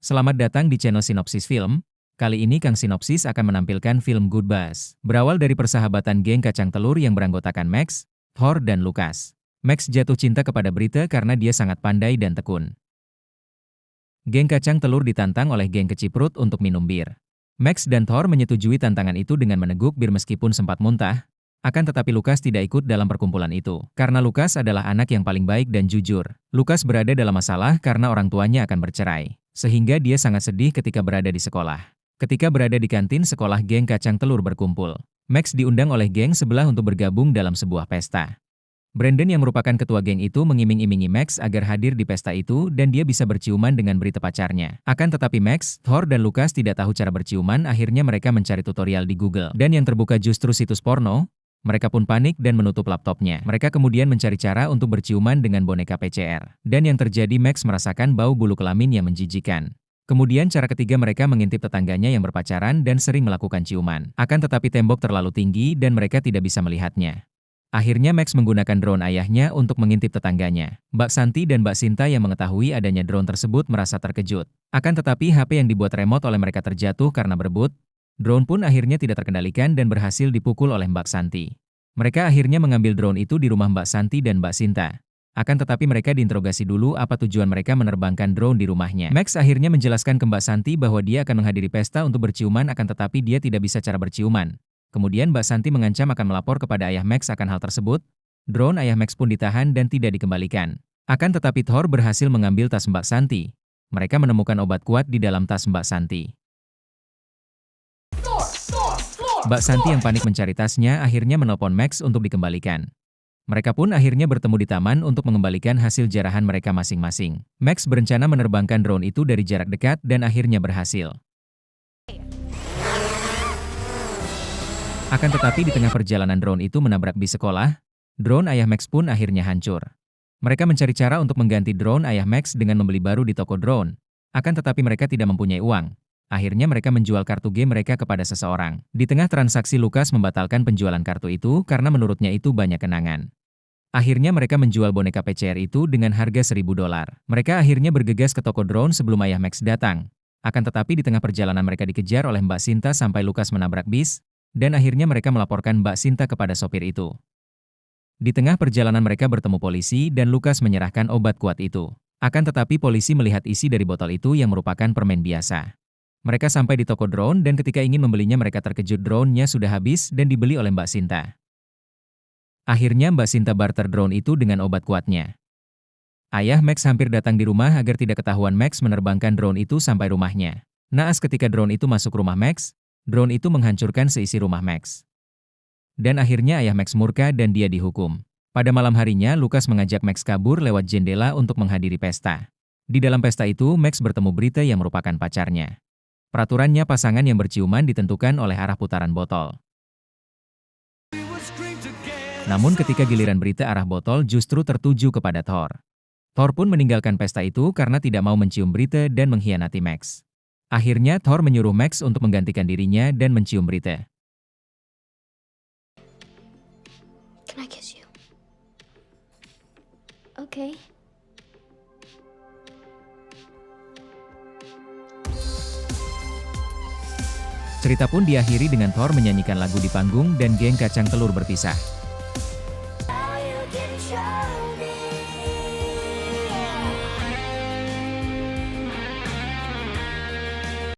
Selamat datang di channel Sinopsis Film. Kali ini Kang Sinopsis akan menampilkan film Good Buzz. Berawal dari persahabatan geng kacang telur yang beranggotakan Max, Thor, dan Lucas. Max jatuh cinta kepada Brita karena dia sangat pandai dan tekun. Geng kacang telur ditantang oleh geng keciprut untuk minum bir. Max dan Thor menyetujui tantangan itu dengan meneguk bir meskipun sempat muntah. Akan tetapi Lucas tidak ikut dalam perkumpulan itu, karena Lucas adalah anak yang paling baik dan jujur. Lucas berada dalam masalah karena orang tuanya akan bercerai, sehingga dia sangat sedih ketika berada di sekolah. Ketika berada di kantin sekolah geng kacang telur berkumpul, Max diundang oleh geng sebelah untuk bergabung dalam sebuah pesta. Brandon yang merupakan ketua geng itu mengiming-imingi Max agar hadir di pesta itu dan dia bisa berciuman dengan Brita pacarnya. Akan tetapi Max, Thor, dan Lucas tidak tahu cara berciuman, akhirnya mereka mencari tutorial di Google. Dan yang terbuka justru situs porno. Mereka pun panik dan menutup laptopnya. Mereka kemudian mencari cara untuk berciuman dengan boneka PCR. Dan yang terjadi, Max merasakan bau bulu kelamin yang menjijikan. Kemudian cara ketiga, mereka mengintip tetangganya yang berpacaran dan sering melakukan ciuman. Akan tetapi tembok terlalu tinggi dan mereka tidak bisa melihatnya. Akhirnya Max menggunakan drone ayahnya untuk mengintip tetangganya. Mbak Santi dan Mbak Sinta yang mengetahui adanya drone tersebut merasa terkejut. Akan tetapi HP yang dibuat remote oleh mereka terjatuh karena berebut. Drone pun akhirnya tidak terkendalikan dan berhasil dipukul oleh Mbak Santi. Mereka akhirnya mengambil drone itu di rumah Mbak Santi dan Mbak Sinta. Akan tetapi mereka diinterogasi dulu apa tujuan mereka menerbangkan drone di rumahnya. Max akhirnya menjelaskan ke Mbak Santi bahwa dia akan menghadiri pesta untuk berciuman, akan tetapi dia tidak bisa cara berciuman. Kemudian Mbak Santi mengancam akan melapor kepada ayah Max akan hal tersebut. Drone ayah Max pun ditahan dan tidak dikembalikan. Akan tetapi Thor berhasil mengambil tas Mbak Santi. Mereka menemukan obat kuat di dalam tas Mbak Santi. Mbak Santi yang panik mencari tasnya akhirnya menelpon Max untuk dikembalikan. Mereka pun akhirnya bertemu di taman untuk mengembalikan hasil jarahan mereka masing-masing. Max berencana menerbangkan drone itu dari jarak dekat dan akhirnya berhasil. Akan tetapi di tengah perjalanan drone itu menabrak bis sekolah, drone ayah Max pun akhirnya hancur. Mereka mencari cara untuk mengganti drone ayah Max dengan membeli baru di toko drone. Akan tetapi mereka tidak mempunyai uang. Akhirnya mereka menjual kartu game mereka kepada seseorang. Di tengah transaksi, Lucas membatalkan penjualan kartu itu karena menurutnya itu banyak kenangan. Akhirnya mereka menjual boneka PCR itu dengan harga $1.000. Mereka akhirnya bergegas ke toko drone sebelum ayah Max datang. Akan tetapi di tengah perjalanan mereka dikejar oleh Mbak Sinta sampai Lucas menabrak bis, dan akhirnya mereka melaporkan Mbak Sinta kepada sopir itu. Di tengah perjalanan mereka bertemu polisi dan Lucas menyerahkan obat kuat itu. Akan tetapi polisi melihat isi dari botol itu yang merupakan permen biasa. Mereka sampai di toko drone dan ketika ingin membelinya mereka terkejut drone-nya sudah habis dan dibeli oleh Mbak Sinta. Akhirnya Mbak Sinta barter drone itu dengan obat kuatnya. Ayah Max hampir datang di rumah agar tidak ketahuan Max menerbangkan drone itu sampai rumahnya. Naas ketika drone itu masuk rumah Max, drone itu menghancurkan seisi rumah Max. Dan akhirnya ayah Max murka dan dia dihukum. Pada malam harinya Lucas mengajak Max kabur lewat jendela untuk menghadiri pesta. Di dalam pesta itu Max bertemu Brita yang merupakan pacarnya. Peraturannya pasangan yang berciuman ditentukan oleh arah putaran botol. Namun ketika giliran Brita, arah botol justru tertuju kepada Thor. Thor pun meninggalkan pesta itu karena tidak mau mencium Brita dan mengkhianati Max. Akhirnya Thor menyuruh Max untuk menggantikan dirinya dan mencium Brita. Can I kiss you? Okay. Cerita pun diakhiri dengan Thor menyanyikan lagu di panggung dan geng kacang telur berpisah.